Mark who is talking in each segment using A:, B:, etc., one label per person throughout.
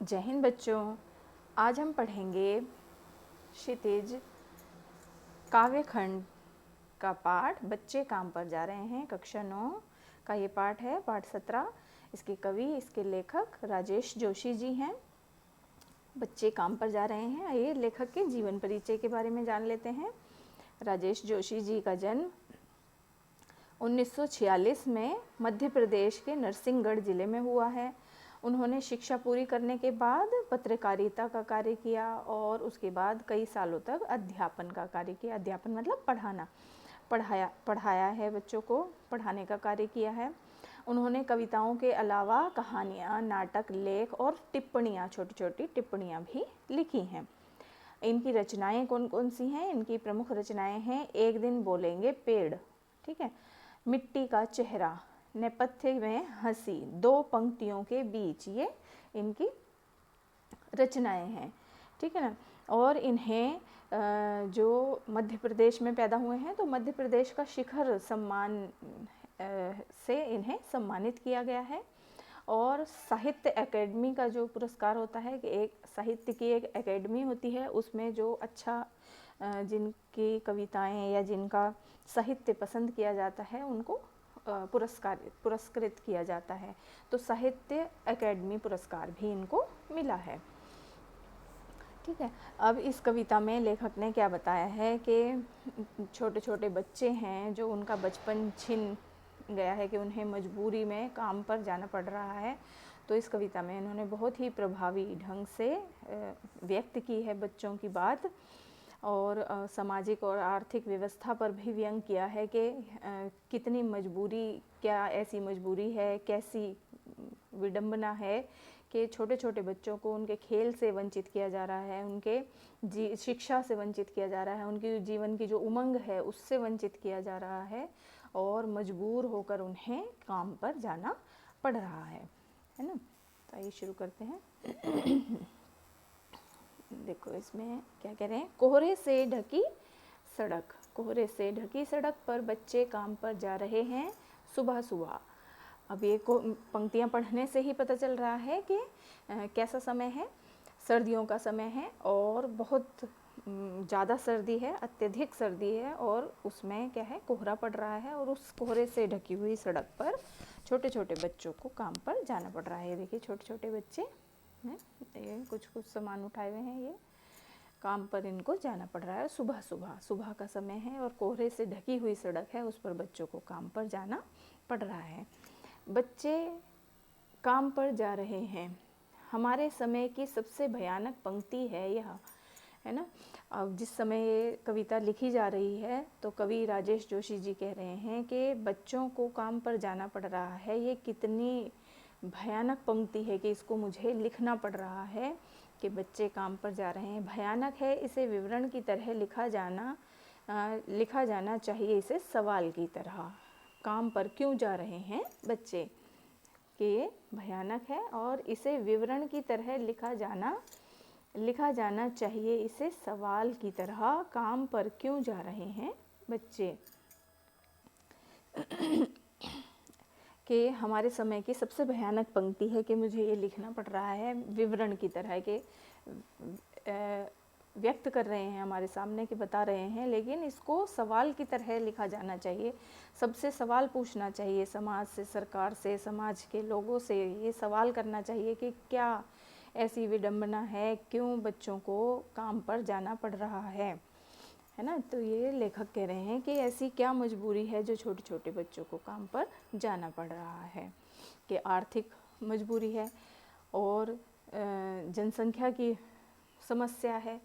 A: जय हिंद बच्चों। आज हम पढ़ेंगे क्षितिज काव्य खंड का पाठ बच्चे काम पर जा रहे हैं। कक्षा 9 का ये पाठ है, पाठ 17। इसके कवि, इसके लेखक राजेश जोशी जी हैं। बच्चे काम पर जा रहे हैं। आइए लेखक के जीवन परिचय के बारे में जान लेते हैं। राजेश जोशी जी का जन्म 1946 में मध्य प्रदेश के नरसिंहगढ़ जिले में हुआ है। उन्होंने शिक्षा पूरी करने के बाद पत्रकारिता का कार्य किया और उसके बाद कई सालों तक अध्यापन का कार्य किया। अध्यापन मतलब पढ़ाया है, बच्चों को पढ़ाने का कार्य किया है। उन्होंने कविताओं के अलावा कहानियाँ, नाटक, लेख और टिप्पणियाँ, छोटी छोटी टिप्पणियाँ भी लिखी हैं। इनकी रचनाएं कौन कौन सी हैं? इनकी प्रमुख रचनाएं हैं एक दिन बोलेंगे पेड़, ठीक है, मिट्टी का चेहरा, नेपथ्य में हंसी, दो पंक्तियों के बीच, ये इनकी रचनाएं हैं, ठीक है ना। और इन्हें जो मध्य प्रदेश में पैदा हुए हैं तो मध्य प्रदेश का शिखर सम्मान से इन्हें सम्मानित किया गया है। और साहित्य एकेडमी का जो पुरस्कार होता है कि एक साहित्य की एक एकेडमी होती है, उसमें जो अच्छा जिनकी कविताएं या जिनका साहित्य पसंद किया जाता है उनको पुरस्कृत किया जाता है। तो साहित्य एकेडमी पुरस्कार भी इनको मिला है, ठीक है। अब इस कविता में लेखक ने क्या बताया है कि छोटे छोटे बच्चे हैं जो उनका बचपन छिन गया है, कि उन्हें मजबूरी में काम पर जाना पड़ रहा है। तो इस कविता में इन्होंने बहुत ही प्रभावी ढंग से व्यक्त की है बच्चों की बात, और सामाजिक और आर्थिक व्यवस्था पर भी व्यंग किया है कि कितनी मजबूरी, क्या ऐसी मजबूरी है, कैसी विडंबना है कि छोटे छोटे बच्चों को उनके खेल से वंचित किया जा रहा है, उनके शिक्षा से वंचित किया जा रहा है, उनकी जीवन की जो उमंग है उससे वंचित किया जा रहा है, और मजबूर होकर उन्हें काम पर जाना पड़ रहा है ना। तो आइए शुरू करते हैं। देखो इसमें क्या कह रहे हैं, कोहरे से ढकी सड़क, कोहरे से ढकी सड़क पर बच्चे काम पर जा रहे हैं सुबह सुबह। अब ये पंक्तियां पढ़ने से ही पता चल रहा है कि कैसा समय है, सर्दियों का समय है और बहुत ज़्यादा सर्दी है, अत्यधिक सर्दी है, और उसमें क्या है, कोहरा पड़ रहा है, और उस कोहरे से ढकी हुई सड़क पर छोटे छोटे बच्चों को काम पर जाना पड़ रहा है। ये देखिए छोटे छोटे बच्चे हैं, ये कुछ कुछ सामान उठाए हुए हैं, ये काम पर इनको जाना पड़ रहा है। सुबह सुबह, सुबह का समय है और कोहरे से ढकी हुई सड़क है, उस पर बच्चों को काम पर जाना पड़ रहा है। बच्चे काम पर जा रहे हैं, हमारे समय की सबसे भयानक पंक्ति है यह, है ना। अब जिस समय ये कविता लिखी जा रही है तो कवि राजेश जोशी जी कह रहे हैं कि बच्चों को काम पर जाना पड़ रहा है, ये कितनी भयानक पंक्ति है कि इसको मुझे लिखना पड़ रहा है कि बच्चे काम पर जा रहे हैं। भयानक है, इसे विवरण की तरह लिखा जाना चाहिए, इसे सवाल की तरह। काम पर क्यों जा रहे हैं बच्चे, कि ये भयानक है और इसे विवरण की तरह लिखा जाना चाहिए, इसे सवाल की तरह। काम पर क्यों जा रहे हैं बच्चे, कि हमारे समय की सबसे भयानक पंक्ति है कि मुझे ये लिखना पड़ रहा है विवरण की तरह, के व्यक्त कर रहे हैं हमारे सामने, कि बता रहे हैं, लेकिन इसको सवाल की तरह लिखा जाना चाहिए। सबसे सवाल पूछना चाहिए, समाज से, सरकार से, समाज के लोगों से ये सवाल करना चाहिए कि क्या ऐसी विडंबना है, क्यों बच्चों को काम पर जाना पड़ रहा है ना। तो ये लेखक कह रहे हैं कि ऐसी क्या मजबूरी है जो छोटे छोटे बच्चों को काम पर जाना पड़ रहा है, कि आर्थिक मजबूरी है और जनसंख्या की समस्या है,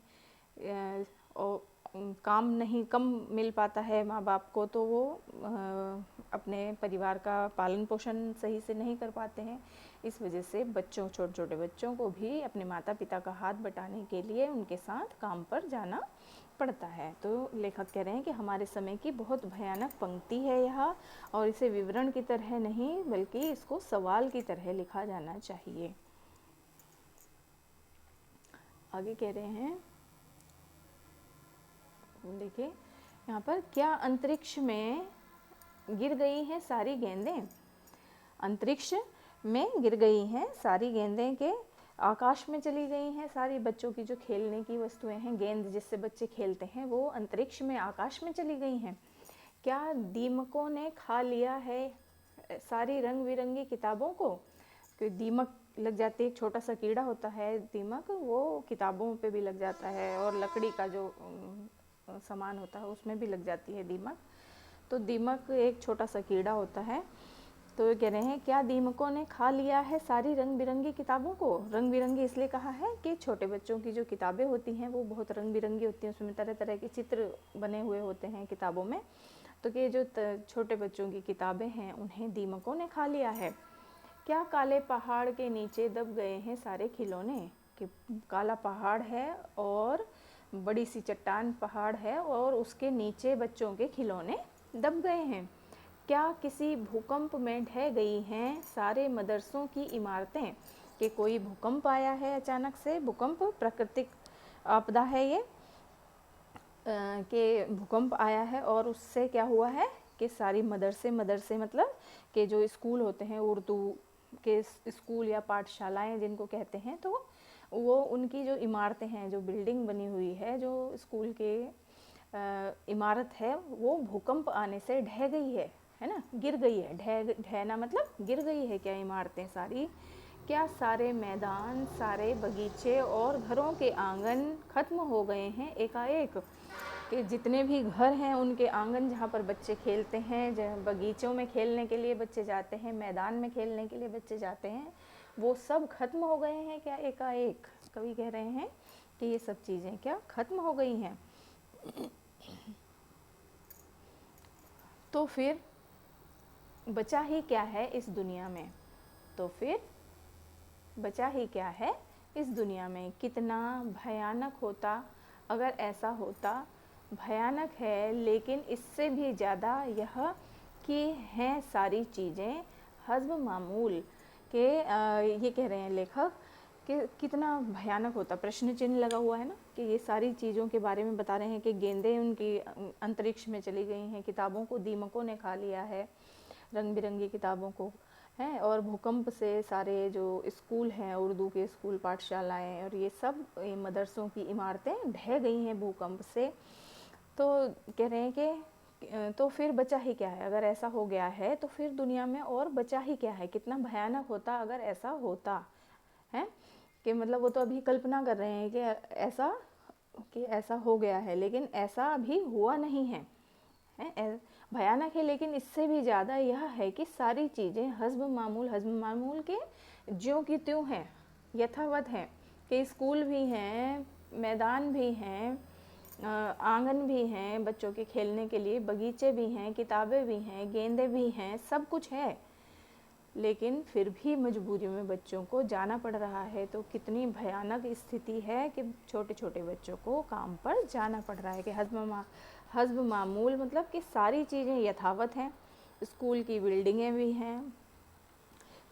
A: और काम नहीं, कम मिल पाता है माँ बाप को, तो वो अपने परिवार का पालन पोषण सही से नहीं कर पाते हैं। इस वजह से बच्चों, छोटे छोटे बच्चों को भी अपने माता पिता का हाथ बटाने के लिए उनके साथ काम पर जाना पड़ता है। तो लेखक कह रहे हैं कि हमारे समय की बहुत भयानक पंक्ति है यह, और इसे विवरण की तरह नहीं बल्कि इसको सवाल की तरह लिखा जाना चाहिए। आगे कह रहे हैं, देखिए यहाँ पर, क्या अंतरिक्ष में गिर गई हैं सारी गेंदें, अंतरिक्ष में गिर गई हैं सारी गेंदें, के आकाश में चली गई हैं सारी बच्चों की जो खेलने की वस्तुएं हैं, गेंद जिससे बच्चे खेलते हैं, वो अंतरिक्ष में आकाश में चली गई हैं। क्या दीमकों ने खा लिया है सारी रंग बिरंगी किताबों को? क्योंकि दीमक लग जाती है, एक छोटा सा कीड़ा होता है दीमक, वो किताबों पे भी लग जाता है, और लकड़ी का जो सामान होता है उसमें भी लग जाती है दीमक। तो दीमक एक छोटा सा कीड़ा होता है। तो ये कह रहे हैं क्या दीमकों ने खा लिया है सारी रंग बिरंगी किताबों को? रंग बिरंगी इसलिए कहा है कि छोटे बच्चों की जो किताबें होती हैं वो बहुत रंग बिरंगी होती हैं, उसमें तरह तरह के चित्र बने हुए होते हैं किताबों में। तो कि जो छोटे बच्चों की किताबें हैं उन्हें दीमकों ने खा लिया है। क्या काले पहाड़ के नीचे दब गए हैं सारे खिलौने? कि काला पहाड़ है और बड़ी सी चट्टान पहाड़ है और उसके नीचे बच्चों के खिलौने दब गए हैं। क्या किसी भूकंप में ढह गई हैं सारे मदरसों की इमारतें? कि कोई भूकंप आया है अचानक से, भूकंप प्राकृतिक आपदा है ये, कि भूकंप आया है और उससे क्या हुआ है कि सारी मदरसे मतलब कि जो स्कूल होते हैं, उर्दू के स्कूल या पाठशालाएं जिनको कहते हैं, तो वो उनकी जो इमारतें हैं, जो बिल्डिंग बनी हुई है, जो स्कूल के इमारत है, वो भूकंप आने से ढह गई है ना, गिर गई है। ढहना मतलब गिर गई है क्या इमारतें सारी? क्या सारे मैदान, सारे बगीचे और घरों के आंगन खत्म हो गए हैं एकाएक? कि जितने भी घर हैं उनके आंगन जहाँ पर बच्चे खेलते हैं, जहाँ बगीचों में खेलने के लिए बच्चे जाते हैं, मैदान में खेलने के लिए बच्चे जाते हैं, वो सब खत्म हो गए हैं क्या एकाएक? कवि कह रहे हैं कि ये सब चीज़ें क्या खत्म हो गई हैं। तो फिर बचा ही क्या है इस दुनिया में? तो फिर बचा ही क्या है इस दुनिया में? कितना भयानक होता अगर ऐसा होता। भयानक है, लेकिन इससे भी ज़्यादा यह कि हैं सारी चीज़ें हज़्ब मामूल। के ये कह रहे हैं लेखक कि कितना भयानक होता, प्रश्न चिन्ह लगा हुआ है ना, कि ये सारी चीज़ों के बारे में बता रहे हैं कि गेंदें उनकी अंतरिक्ष में चली गई हैं, किताबों को दीमकों ने खा लिया है, रंग बिरंगी किताबों को, हैं, और भूकंप से सारे जो स्कूल हैं, उर्दू के स्कूल, पाठशालाएं और ये सब मदरसों की इमारतें ढह गई हैं भूकंप से। तो कह रहे हैं कि तो फिर बचा ही क्या है अगर ऐसा हो गया है, तो फिर दुनिया में और बचा ही क्या है? कितना भयानक होता अगर ऐसा होता है। कि मतलब वो तो अभी कल्पना कर रहे हैं कि ऐसा हो गया है, लेकिन ऐसा अभी हुआ नहीं है, भयानक है। लेकिन इससे भी ज़्यादा यह है कि सारी चीज़ें हज़्ब मामूल के ज्यों की त्यों हैं, यथावत हैं। कि स्कूल भी हैं, मैदान भी हैं, आंगन भी हैं बच्चों के खेलने के लिए, बगीचे भी हैं, किताबें भी हैं, गेंदें भी हैं, सब कुछ है। लेकिन फिर भी मजबूरी में बच्चों को जाना पड़ रहा है। तो कितनी भयानक स्थिति है कि छोटे छोटे बच्चों को काम पर जाना पड़ रहा है। कि हज़्ब मामूल मतलब कि सारी चीज़ें यथावत हैं, स्कूल की बिल्डिंगें भी हैं,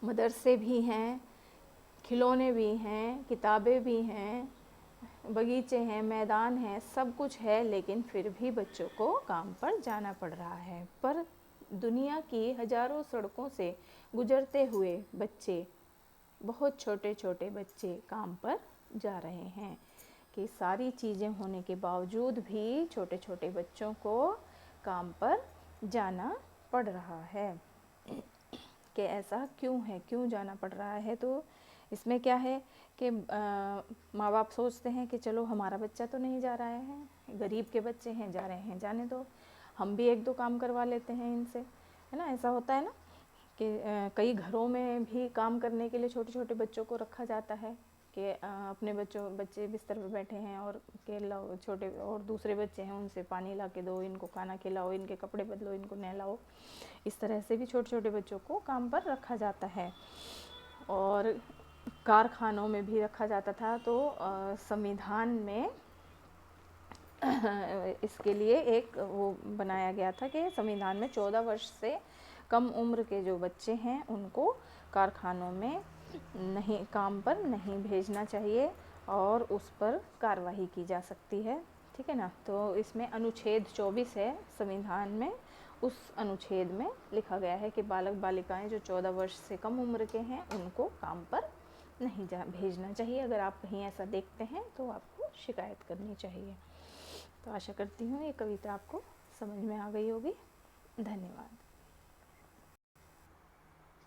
A: मदरसे भी हैं, खिलौने भी हैं, किताबें भी हैं, बगीचे हैं, मैदान हैं, सब कुछ है, लेकिन फिर भी बच्चों को काम पर जाना पड़ रहा है। पर दुनिया की हजारों सड़कों से गुजरते हुए बच्चे, बहुत छोटे छोटे बच्चे काम पर जा रहे हैं। कि सारी चीज़ें होने के बावजूद भी छोटे छोटे बच्चों को काम पर जाना पड़ रहा है। कि ऐसा क्यों है, क्यों जाना पड़ रहा है? तो इसमें क्या है कि माँ बाप सोचते हैं कि चलो हमारा बच्चा तो नहीं जा रहा है, गरीब के बच्चे हैं, जा रहे हैं, जाने दो, हम भी एक दो काम करवा लेते हैं इनसे, है ना। ऐसा होता है ना कि कई घरों में भी काम करने के लिए छोटे छोटे बच्चों को रखा जाता है। कि अपने बच्चे बिस्तर पे बैठे हैं और के लाओ, छोटे और दूसरे बच्चे हैं उनसे पानी ला के दो, इनको खाना खिलाओ, इनके कपड़े बदलो, इनको नहलाओ। इस तरह से भी छोटे छोटे बच्चों को काम पर रखा जाता है। और कारखानों में भी रखा जाता था। तो संविधान में इसके लिए एक वो बनाया गया था कि संविधान में 14 वर्ष से कम उम्र के जो बच्चे हैं उनको कारखानों में नहीं, काम पर नहीं भेजना चाहिए और उस पर कार्रवाई की जा सकती है, ठीक है ना। तो इसमें अनुच्छेद 24 है संविधान में, उस अनुच्छेद में लिखा गया है कि बालक बालिकाएं जो 14 वर्ष से कम उम्र के हैं उनको काम पर नहीं भेजना चाहिए। अगर आप कहीं ऐसा देखते हैं तो आपको शिकायत करनी चाहिए। तो आशा करती हूँ ये कविता आपको समझ में आ गई होगी। धन्यवाद।